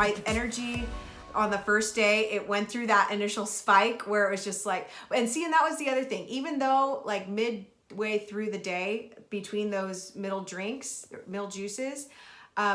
my energy on the first day, it went through that initial spike where it was just like, and see, and that was the other thing, even though like midway through the day between those middle juices,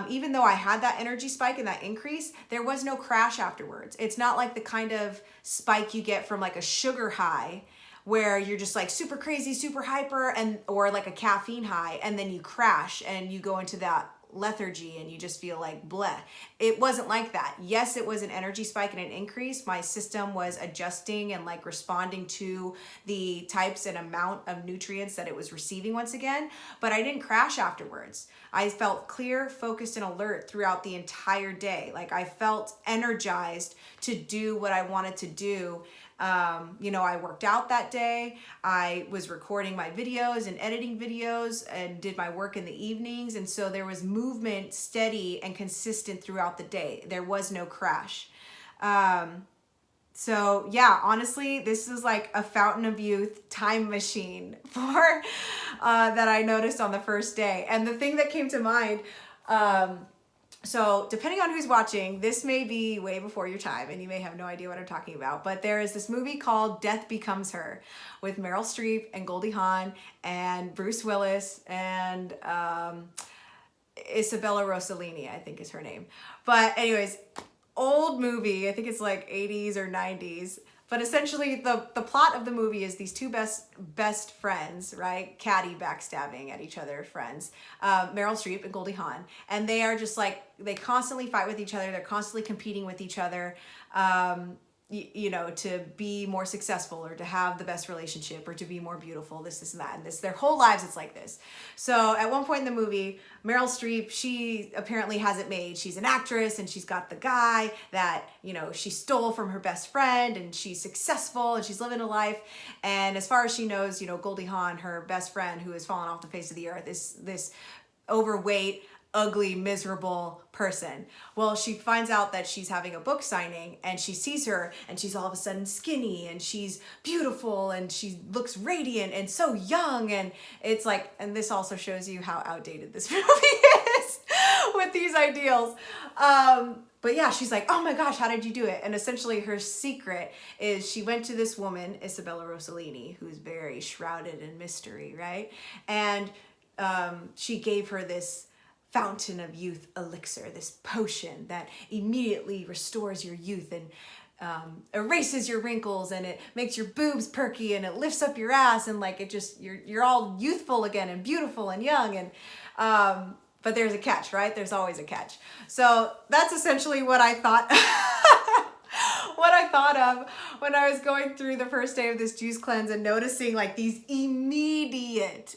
even though I had that energy spike and that increase, there was no crash afterwards. It's not like the kind of spike you get from like a sugar high where you're just like super crazy, super hyper, or like a caffeine high, and then you crash and you go into that lethargy and you just feel like bleh. It wasn't like that. Yes, it was an energy spike and an increase. My system was adjusting and like responding to the types and amount of nutrients that it was receiving once again, but I didn't crash afterwards. I felt clear, focused, and alert throughout the entire day. Like I felt energized to do what I wanted to do. I worked out that day. I was recording my videos and editing videos and did my work in the evenings. And so there was movement steady and consistent throughout the day. There was no crash. So yeah, honestly, this is like a fountain of youth time machine for, that I noticed on the first day. And the thing that came to mind, so depending on who's watching, this may be way before your time and you may have no idea what I'm talking about, but there is this movie called Death Becomes Her with Meryl Streep and Goldie Hawn and Bruce Willis and Isabella Rossellini, I think is her name. But anyways, old movie, I think it's like 80s or 90s. But essentially the plot of the movie is these two best friends, right? Catty backstabbing at each other, friends, Meryl Streep and Goldie Hawn. And they are just like, they constantly fight with each other. They're constantly competing with each other, to be more successful or to have the best relationship or to be more beautiful, this and that. And their whole lives, it's like this. So at one point in the movie, Meryl Streep, she apparently has it made. She's an actress and she's got the guy that, she stole from her best friend and she's successful and she's living a life. And as far as she knows, Goldie Hawn, her best friend who has fallen off the face of the earth, is this overweight, ugly, miserable person. Well, she finds out that she's having a book signing and she sees her and she's all of a sudden skinny and she's beautiful and she looks radiant and so young. And it's like, and this also shows you how outdated this movie is with these ideals. But yeah, she's like, oh my gosh, how did you do it? And essentially her secret is she went to this woman, Isabella Rossellini, who's very shrouded in mystery, right? And she gave her this fountain of youth elixir, this potion that immediately restores your youth and erases your wrinkles, and it makes your boobs perky and it lifts up your ass, and like it just, you're all youthful again and beautiful and young. And but there's a catch, right? There's always a catch. So that's essentially what I thought of when I was going through the first day of this juice cleanse and noticing like these immediate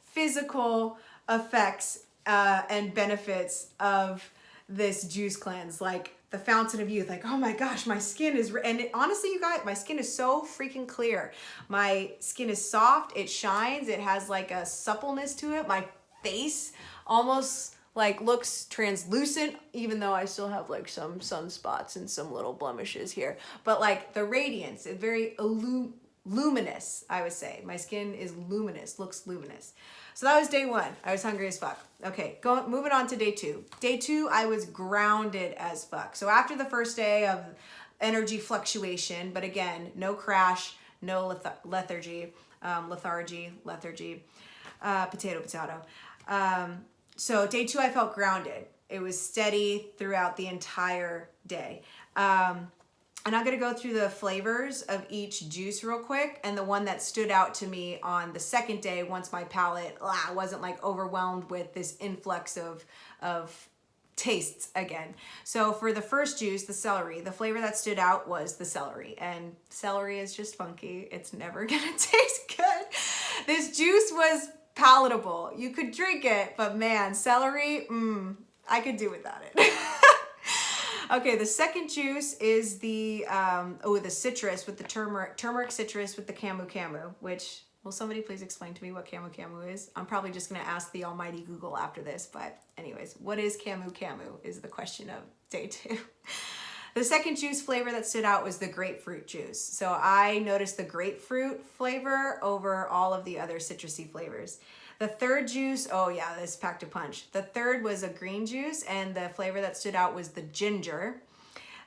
physical effects and benefits of this juice cleanse, like the fountain of youth. Like, oh my gosh, my skin is, honestly, you guys, my skin is so freaking clear. My skin is soft, it shines, it has like a suppleness to it. My face almost like looks translucent, even though I still have like some sunspots and some little blemishes here. But like the radiance, it's very luminous, I would say. My skin is luminous, looks luminous. So that was day one. I was hungry as fuck. Okay, moving on to day two. Day two, I was grounded as fuck. So after the first day of energy fluctuation, but again, no crash, no lethargy, potato. So day two, I felt grounded. It was steady throughout the entire day. And I'm going to go through the flavors of each juice real quick. And the one that stood out to me on the second day, once my palate wasn't like overwhelmed with this influx of tastes again. So for the first juice, the celery, the flavor that stood out was the celery. And celery is just funky. It's never going to taste good. This juice was palatable. You could drink it, but man, celery, I could do without it. Okay, the second juice is the citrus with the turmeric citrus with the camu, which, will somebody please explain to me what camu is? I'm probably just gonna ask the almighty Google after this, but anyways, what is camu is the question of day two. The second juice flavor that stood out was the grapefruit juice. So I noticed the grapefruit flavor over all of the other citrusy flavors. The third juice, oh yeah, this packed a punch. The third was a green juice, and the flavor that stood out was the ginger.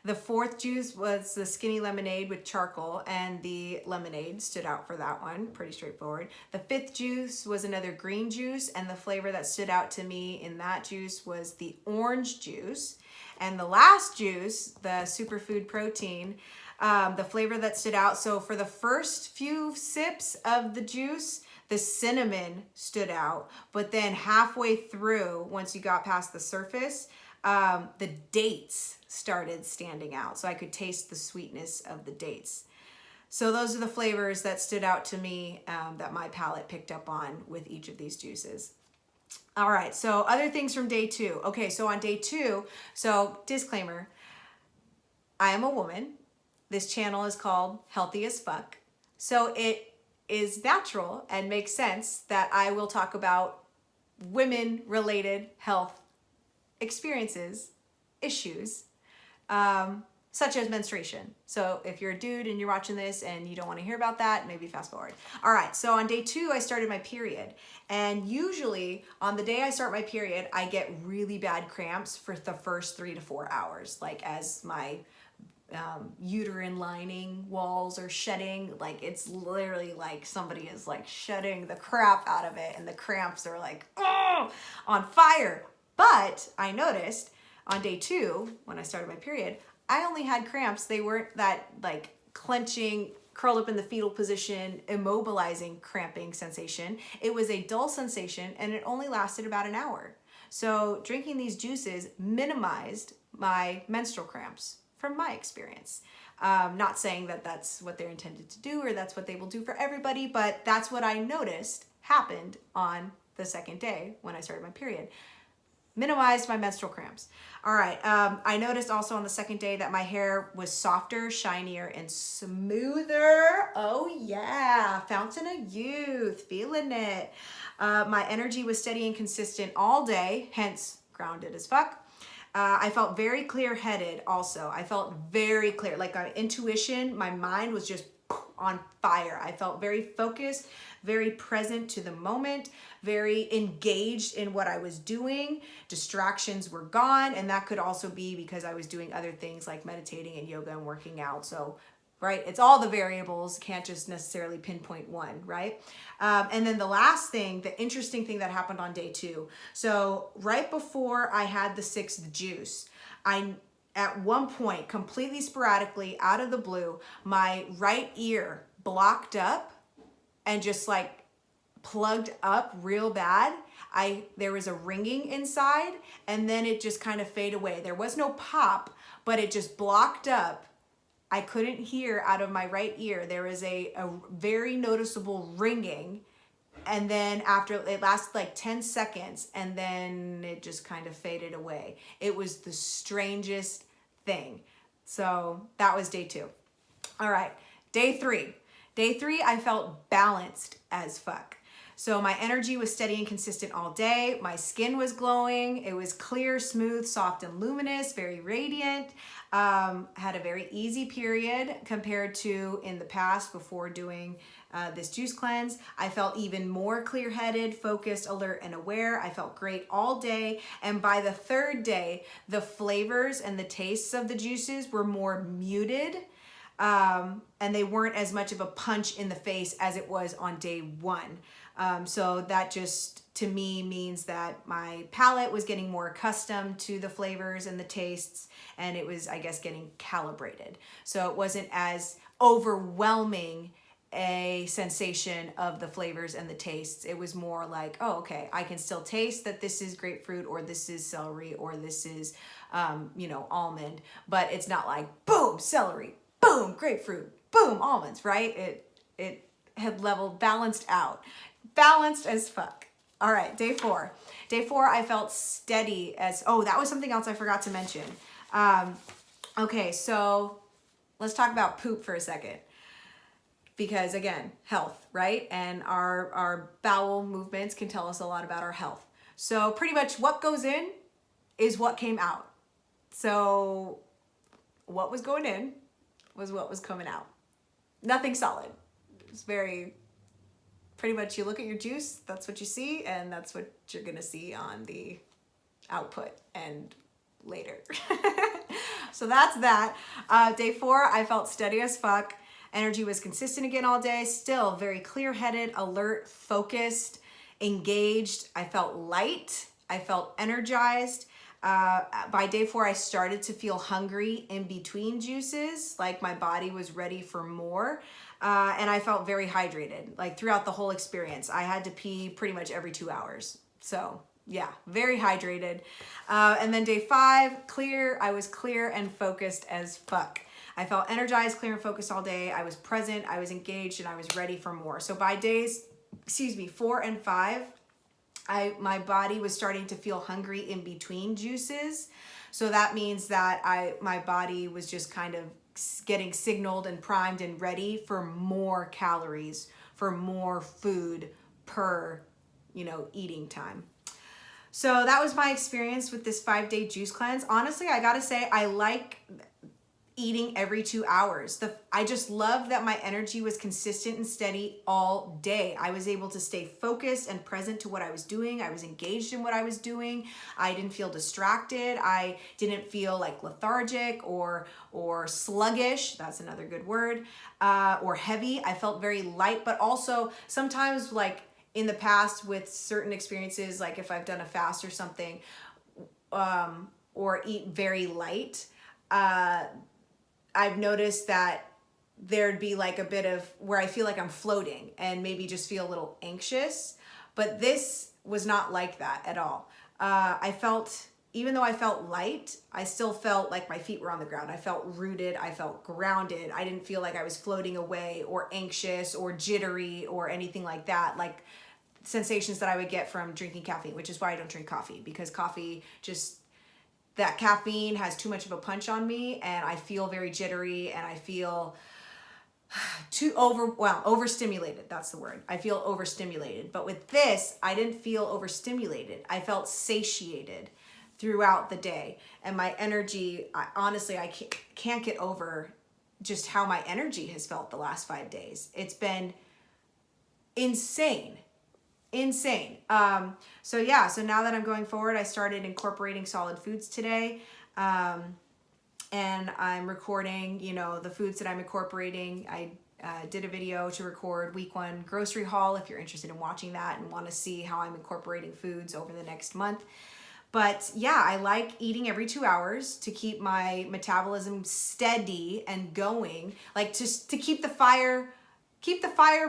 The fourth juice was the skinny lemonade with charcoal, and the lemonade stood out for that one. Pretty straightforward. The fifth juice was another green juice, and the flavor that stood out to me in that juice was the orange juice. And the last juice, the superfood protein, the flavor that stood out. So for the first few sips of the juice, the cinnamon stood out, but then halfway through, once you got past the surface, the dates started standing out. So I could taste the sweetness of the dates. So those are the flavors that stood out to me that my palate picked up on with each of these juices. All right, so other things from day 2. Okay, so on day 2, so disclaimer, I am a woman. This channel is called Healthy as Fuck. So it is natural and makes sense that I will talk about women-related health experiences, issues, such as menstruation. So if you're a dude and you're watching this and you don't want to hear about that, maybe fast forward. All right, so on day 2, I started my period. And usually on the day I start my period, I get really bad cramps for the first 3 to 4 hours, like as my uterine lining walls are shedding. Like it's literally like somebody is like shedding the crap out of it, and the cramps are like, oh, on fire. But I noticed on day 2, when I started my period, I only had cramps. They weren't that like clenching, curled up in the fetal position, immobilizing cramping sensation. It was a dull sensation, and it only lasted about an hour. So drinking these juices minimized my menstrual cramps from my experience. Not saying that that's what they're intended to do or that's what they will do for everybody, but that's what I noticed happened on the second day when I started my period. Minimized my menstrual cramps. All right, I noticed also on the second day that my hair was softer, shinier, and smoother. Oh yeah, fountain of youth, feeling it. My energy was steady and consistent all day, hence grounded as fuck. I felt very clear-headed also. I felt very clear, like intuition, my mind was just on fire. I felt very focused, very present to the moment, very engaged in what I was doing. Distractions were gone, and that could also be because I was doing other things like meditating and yoga and working out. So, right, it's all the variables, can't just necessarily pinpoint one, right? And then the last thing, the interesting thing that happened on day 2. So right before I had the 6th juice, at one point, completely sporadically, out of the blue, my right ear blocked up and just like plugged up real bad. There was a ringing inside, and then it just kind of faded away. There was no pop, but it just blocked up. I couldn't hear out of my right ear. There was a very noticeable ringing, and then after it lasted like 10 seconds, and then it just kind of faded away. It was the strangest thing. So that was day 2. All right, day 3. Day 3, I felt balanced as fuck. So my energy was steady and consistent all day. My skin was glowing. It was clear, smooth, soft, and luminous, very radiant. Had a very easy period compared to in the past before doing this juice cleanse. I felt even more clear-headed, focused, alert, and aware. I felt great all day. And by the 3rd day, the flavors and the tastes of the juices were more muted. And they weren't as much of a punch in the face as it was on day 1. So that just, to me, means that my palate was getting more accustomed to the flavors and the tastes, and it was, I guess, getting calibrated. So it wasn't as overwhelming a sensation of the flavors and the tastes. It was more like, oh, okay, I can still taste that this is grapefruit, or this is celery, or this is, almond, but it's not like, boom, celery, boom, grapefruit, boom, almonds, right? It had leveled, balanced out. Balanced as fuck. All right, day 4. Day 4, I felt steady as, oh, that was something else I forgot to mention. Okay, so let's talk about poop for a second. Because again, health, right? And our bowel movements can tell us a lot about our health. So pretty much what goes in is what came out. So what was going in was what was coming out. Nothing solid. It's very, pretty much you look at your juice, that's what you see, and that's what you're gonna see on the output and later. So that's that. Day 4, I felt steady as fuck. Energy was consistent again all day. Still very clear-headed, alert, focused, engaged. I felt light. I felt energized. By day 4, I started to feel hungry in between juices, like my body was ready for more. And I felt very hydrated, like throughout the whole experience. I had to pee pretty much every 2 hours. So yeah, very hydrated. And then day 5, clear. I was clear and focused as fuck. I felt energized, clear and focused all day. I was present, I was engaged, and I was ready for more. So by days, 4 and 5, my body was starting to feel hungry in between juices. So that means that my body was just kind of getting signaled and primed and ready for more calories, for more food per, eating time. So that was my experience with this 5-day juice cleanse. Honestly, I gotta say, I like eating every 2 hours. I just love that my energy was consistent and steady all day. I was able to stay focused and present to what I was doing. I was engaged in what I was doing. I didn't feel distracted. I didn't feel like lethargic or sluggish. That's another good word. Or heavy. I felt very light, but also sometimes, like in the past with certain experiences, like if I've done a fast or something, or eat very light, I've noticed that there'd be like a bit of where I feel like I'm floating and maybe just feel a little anxious, but this was not like that at all. Even though I felt light, I still felt like my feet were on the ground. I felt rooted, I felt grounded. I didn't feel like I was floating away or anxious or jittery or anything like that, like sensations that I would get from drinking caffeine, which is why I don't drink coffee, because coffee that caffeine has too much of a punch on me, and I feel very jittery, and I feel overstimulated. That's the word. I feel overstimulated. But with this, I didn't feel overstimulated. I felt satiated throughout the day. And my energy, honestly, I can't get over just how my energy has felt the last 5 days. It's been insane. So now that I'm going forward, I started incorporating solid foods today. And I'm recording, the foods that I'm incorporating. I did a video to record week 1 grocery haul if you're interested in watching that and want to see how I'm incorporating foods over the next month. But yeah, I like eating every 2 hours to keep my metabolism steady and going, like just to keep the fire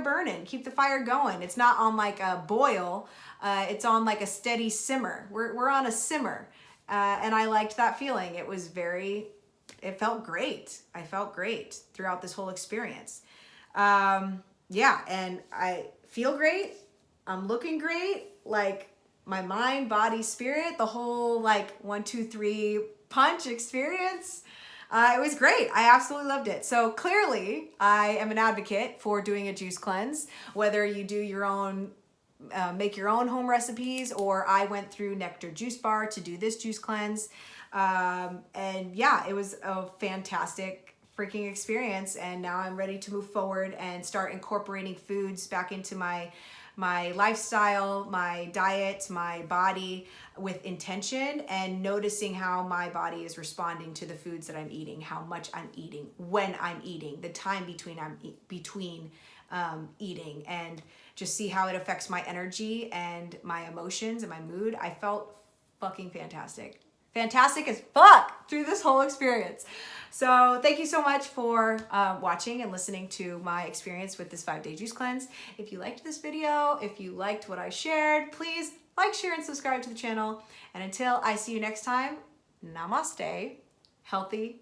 burning, keep the fire going. It's not on like a boil, it's on like a steady simmer. We're on a simmer, and I liked that feeling. It felt great. I felt great throughout this whole experience. And I feel great. I'm looking great. Like my mind, body, spirit, the whole like 1, 2, 3 punch experience. It was great. I absolutely loved it. So clearly I am an advocate for doing a juice cleanse, whether you do your own, make your own home recipes, or I went through Nekter Juice Bar to do this juice cleanse. And yeah, it was a fantastic freaking experience. And now I'm ready to move forward and start incorporating foods back into my lifestyle, my diet, my body with intention, and noticing how my body is responding to the foods that I'm eating, how much I'm eating, when I'm eating, the time between eating, and just see how it affects my energy and my emotions and my mood. I felt fucking fantastic. Fantastic as fuck through this whole experience. So thank you so much for watching and listening to my experience with this 5-day juice cleanse. If you liked this video, if you liked what I shared, please like, share, and subscribe to the channel. And until I see you next time, namaste, healthy